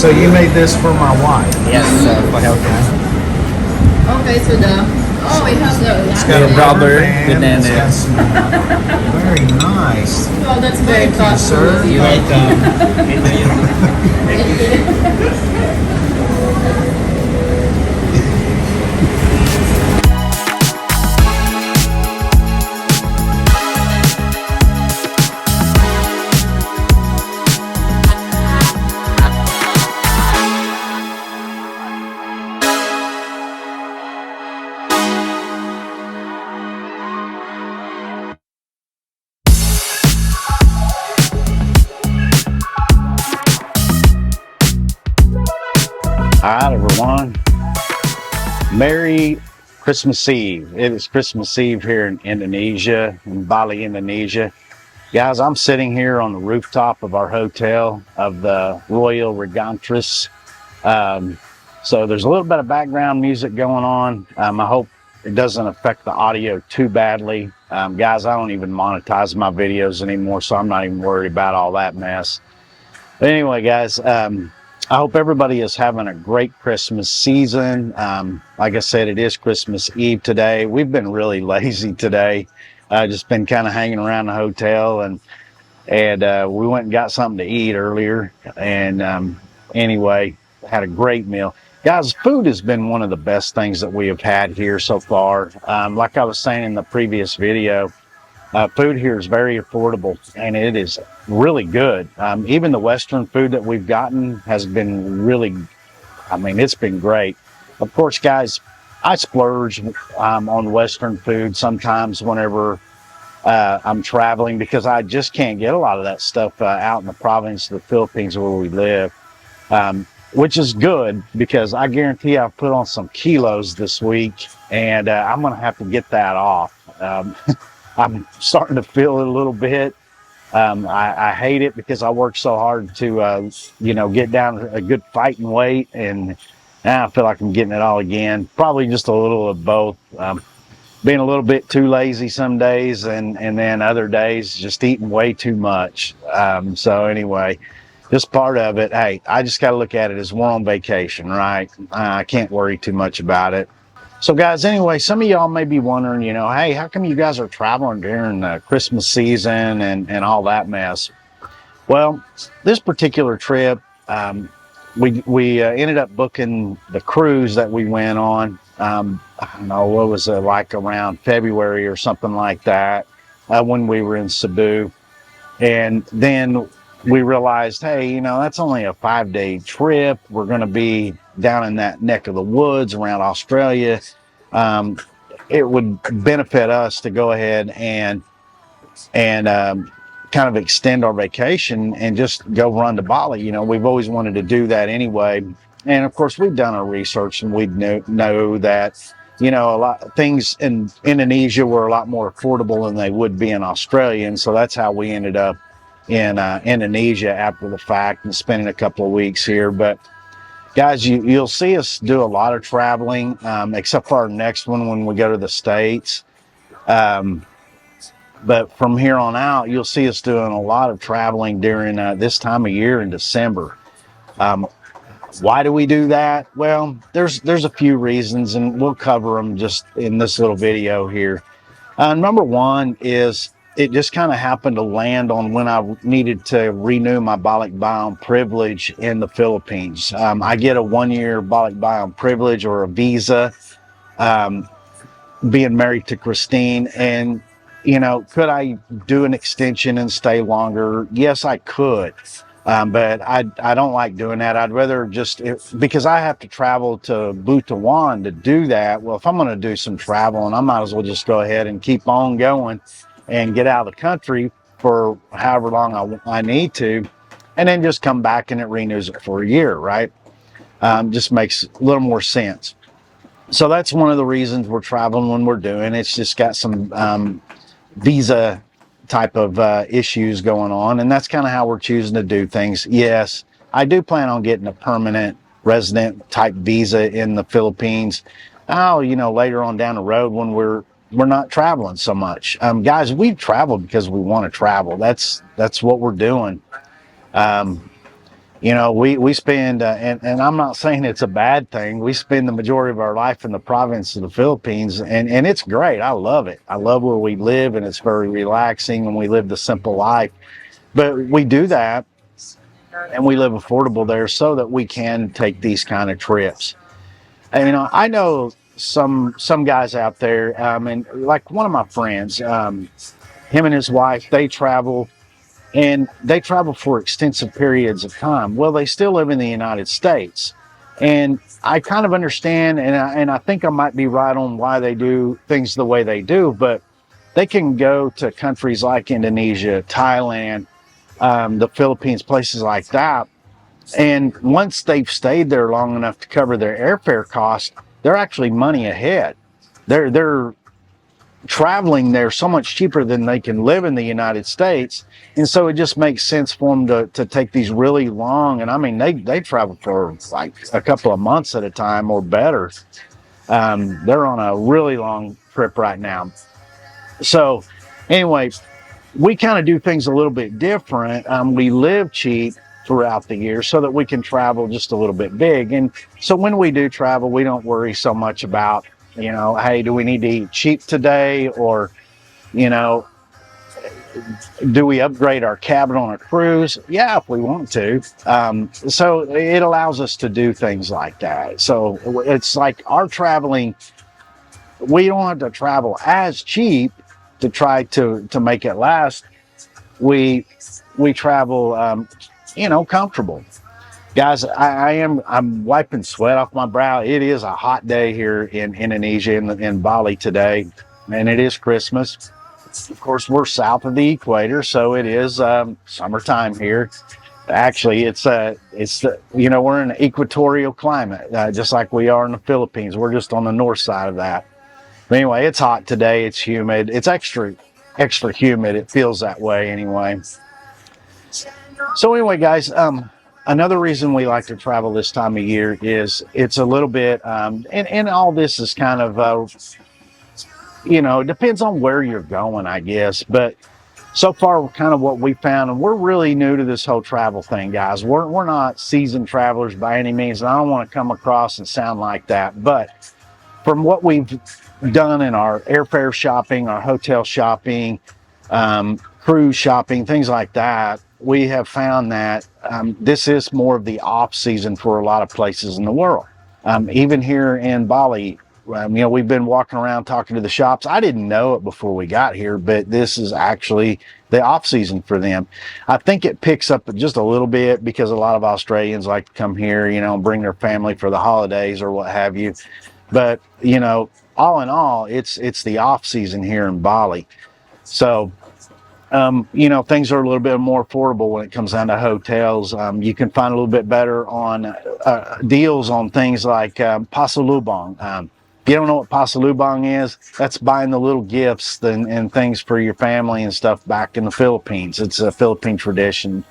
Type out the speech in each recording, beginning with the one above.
So you made this for my wife? Yes, for healthy. Okay, so it has a It's got a rubber, band. and then It's got some, very nice. Oh, that's very Thank you, thoughtful. sir. You're welcome. All right, everyone. Merry Christmas Eve. It is Christmas Eve here in Indonesia, in Bali, Indonesia. Guys, I'm sitting here on the rooftop of our hotel of the Royal Regentress. So there's a little bit of background music going on. I hope it doesn't affect the audio too badly. Guys, I don't even monetize my videos anymore, so I'm not even worried about all that mess. But anyway, guys, I hope everybody is having a great Christmas season. Like I said, it is Christmas Eve today. We've been really lazy today. Just been kind of hanging around the hotel, and we went and got something to eat earlier. And anyway, had a great meal. Guys, food has been one of the best things that we have had here so far. Like I was saying in the previous video, food here is very affordable, and it is really good. Even the Western food that we've gotten has been really, I mean, it's been great. Of course, guys, I splurge on Western food sometimes whenever I'm traveling, because I just can't get a lot of that stuff out in the province of the Philippines where we live, which is good, because I guarantee I've put on some kilos this week, and I'm going to have to get that off. I'm starting to feel it a little bit. I hate it because I work so hard to, get down a good fighting weight, and now I feel like I'm getting it all again. Probably just a little of both. Being a little bit too lazy some days, and then other days just eating way too much. So anyway, just part of it. Hey, I just got to look at it as we're on vacation, right? I can't worry too much about it. So guys, anyway, some of y'all may be wondering, hey, how come you guys are traveling during the Christmas season and all that mess? Well, this particular trip, we ended up booking the cruise that we went on. I don't know, what was it, like around February or something like that, when we were in Cebu. And then we realized, hey, that's only a 5-day trip. We're going to be down in that neck of the woods around Australia. It would benefit us to go ahead and kind of extend our vacation and just go run to Bali. We've always wanted to do that anyway. And of course, we've done our research, and we know that, a lot of things in Indonesia were a lot more affordable than they would be in Australia. And so that's how we ended up in Indonesia after the fact, and spending a couple of weeks here. But guys, you'll see us do a lot of traveling, except for our next one when we go to the States. But from here on out, you'll see us doing a lot of traveling during this time of year in December. Why do we do that? Well, there's a few reasons, and we'll cover them just in this little video here. Number one is it just kind of happened to land on when I needed to renew my Balik Biome privilege in the Philippines. I get a 1-year Balik Biome privilege, or a visa, being married to Christine. And, could I do an extension and stay longer? Yes, I could. But I don't like doing that. I'd rather because I have to travel to Butuan to do that. Well, if I'm going to do some traveling, I might as well just go ahead and keep on going and get out of the country for however long I need to, and then just come back and it renews it for a year, right? Just makes a little more sense. So that's one of the reasons we're traveling when we're doing. It's just got some visa type of issues going on, and that's kind of how we're choosing to do things. Yes, I do plan on getting a permanent resident type visa in the Philippines. Later on down the road when we're not traveling so much. Guys, we've traveled because we want to travel. That's what we're doing. we spend, and I'm not saying it's a bad thing. We spend the majority of our life in the province of the Philippines, and it's great. I love it. I love where we live, and it's very relaxing, and we live the simple life. But we do that, and we live affordable there so that we can take these kind of trips. And, I know some guys out there, and like one of my friends, him and his wife, they travel, and they travel for extensive periods of time. Well, they still live in the United States, and I kind of understand, and I think I might be right on why they do things the way they do. But they can go to countries like Indonesia, Thailand, the Philippines, places like that, and once they've stayed there long enough to cover their airfare costs, they're actually money ahead. They're traveling there so much cheaper than they can live in the United States. And so it just makes sense for them to take these really long, and I mean, they travel for like a couple of months at a time or better. They're on a really long trip right now. So anyway, we kind of do things a little bit different. We live cheap throughout the year so that we can travel just a little bit big. And so when we do travel, we don't worry so much about, hey, do we need to eat cheap today? Or, do we upgrade our cabin on a cruise? Yeah, if we want to. So it allows us to do things like that. So it's like our traveling, we don't have to travel as cheap to try to make it last. We travel, comfortable. Guys, I'm wiping sweat off my brow. It is a hot day here in Indonesia, in Bali today, and it is Christmas. Of course, we're south of the equator, so it is summertime here. Actually, we're in an equatorial climate, just like we are in the Philippines. We're just on the north side of that. But anyway, it's hot today. It's humid. It's extra humid. It feels that way anyway. So anyway, guys, another reason we like to travel this time of year is it's a little bit, and all this is kind of, it depends on where you're going, I guess. But so far, kind of what we found, and we're really new to this whole travel thing, guys. We're not seasoned travelers by any means, and I don't want to come across and sound like that. But from what we've done in our airfare shopping, our hotel shopping, cruise shopping, things like that, we have found that this is more of the off season for a lot of places in the world. Even here in Bali, we've been walking around talking to the shops. I didn't know it before we got here, but this is actually the off season for them. I think it picks up just a little bit because a lot of Australians like to come here, and bring their family for the holidays or what have you. But, all in all, it's the off season here in Bali. So, things are a little bit more affordable when it comes down to hotels. You can find a little bit better on deals on things like pasalubong. If you don't know what pasalubong is, that's buying the little gifts and things for your family and stuff back in the Philippines. It's a Philippine tradition.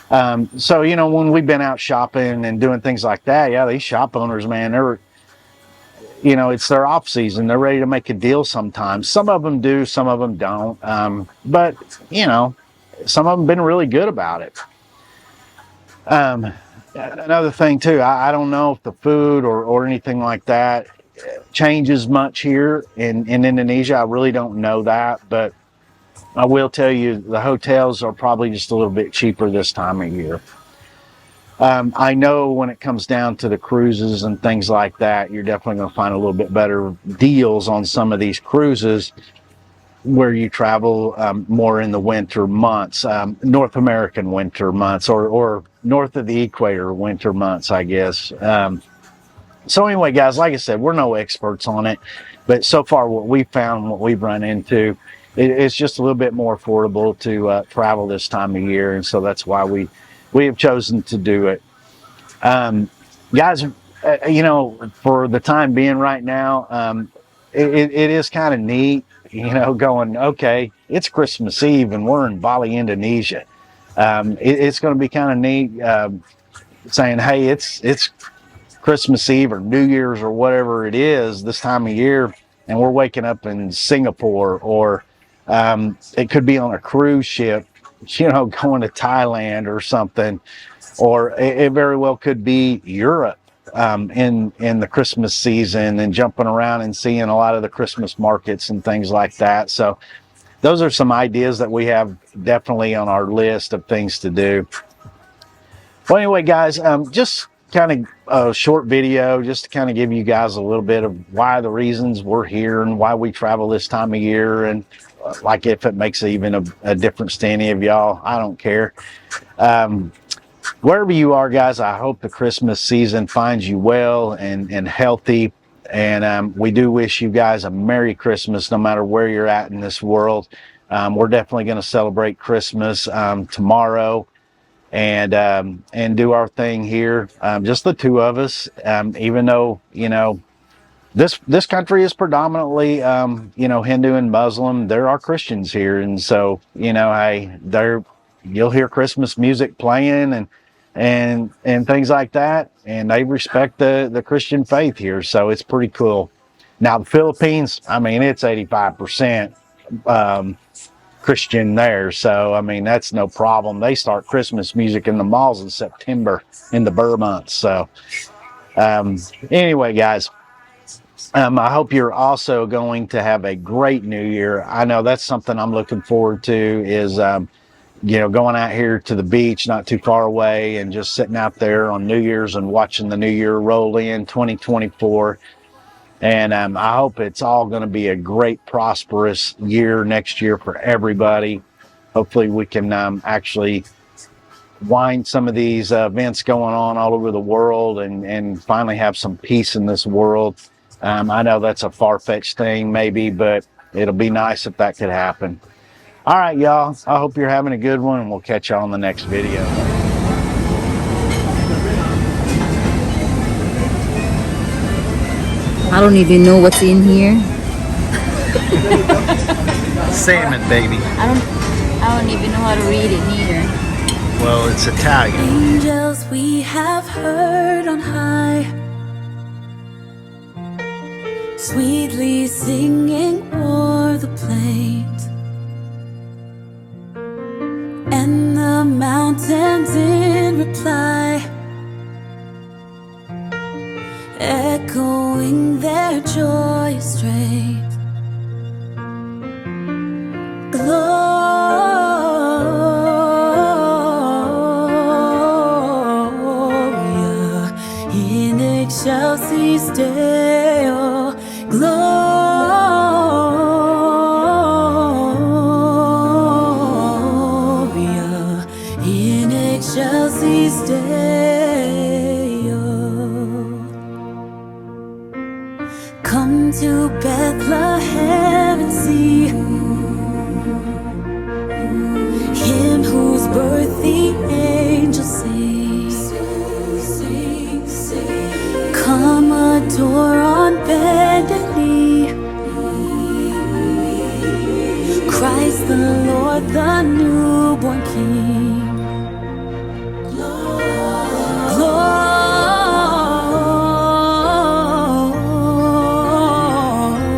So, when we've been out shopping and doing things like that, yeah, these shop owners, man, they're, it's their off season. They're ready to make a deal sometimes. Some of them do, some of them don't. But, some of them been really good about it. Another thing too, I don't know if the food or anything like that changes much here in Indonesia. I really don't know that, but I will tell you the hotels are probably just a little bit cheaper this time of year. I know when it comes down to the cruises and things like that, you're definitely going to find a little bit better deals on some of these cruises where you travel more in the winter months, North American winter months, or north of the equator winter months, I guess. So anyway, guys, like I said, we're no experts on it, but so far what we've found, what we've run into, it's just a little bit more affordable to travel this time of year, and so that's why we have chosen to do it. Guys, for the time being right now, it is kind of neat, going, okay, it's Christmas Eve and we're in Bali, Indonesia. It's going to be kind of neat saying, hey, it's Christmas Eve or New Year's or whatever it is this time of year, and we're waking up in Singapore, or it could be on a cruise ship, going to Thailand or something. or it very well could be Europe in the Christmas season, and jumping around and seeing a lot of the Christmas markets and things like that. So those are some ideas that we have definitely on our list of things to do. Well, anyway, guys, just kind of a short video just to kind of give you guys a little bit of why the reasons we're here and why we travel this time of year, and like if it makes even a difference to any of y'all, I don't care. Wherever you are, guys, I hope the Christmas season finds you well and healthy. And we do wish you guys a Merry Christmas, no matter where you're at in this world. We're definitely going to celebrate Christmas tomorrow and do our thing here, just the two of us. Even though, you know, this country is predominantly, you know, Hindu and Muslim, there are Christians here, and so, you know, you'll hear Christmas music playing and things like that, and they respect the Christian faith here, so it's pretty cool. Now the Philippines, I mean, it's 85% Christian there, so I mean that's no problem. They start Christmas music in the malls in September in the Burr months. So anyway, guys, I hope you're also going to have a great New Year. I know that's something I'm looking forward to, is you know, going out here to the beach not too far away and just sitting out there on New Year's and watching the new year roll in 2024. And I hope it's all going to be a great, prosperous year next year for everybody. Hopefully we can actually wind some of these events going on all over the world and finally have some peace in this world. I know that's a far-fetched thing maybe, but it'll be nice if that could happen. All right, y'all. I hope you're having a good one, and we'll catch y'all in the next video. I don't even know what's in here. Salmon, baby. I don't even know how to read it neither. Well, it's Italian. Angels we have heard on high, sweetly singing o'er the plains, and the mountains in reply, echoing their joyous strains. Gloria in excelsis Deo. Gloria in excelsis Deo. Come to Bethlehem and see Him whose birth the angels sing. Come adore on bended knee Christ the Lord, the newborn King.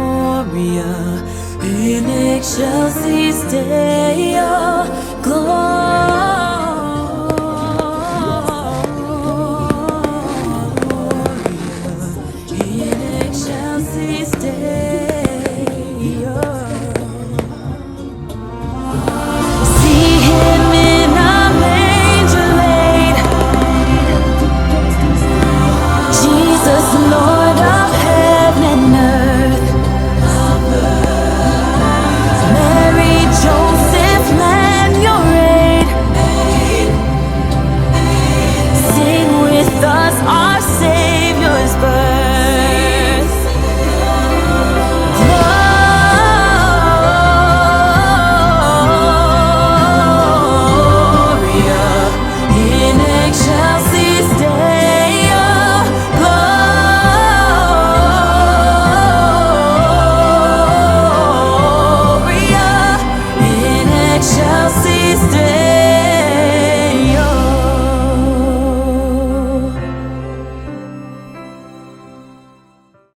Gloria in excelsis Deo. Gloria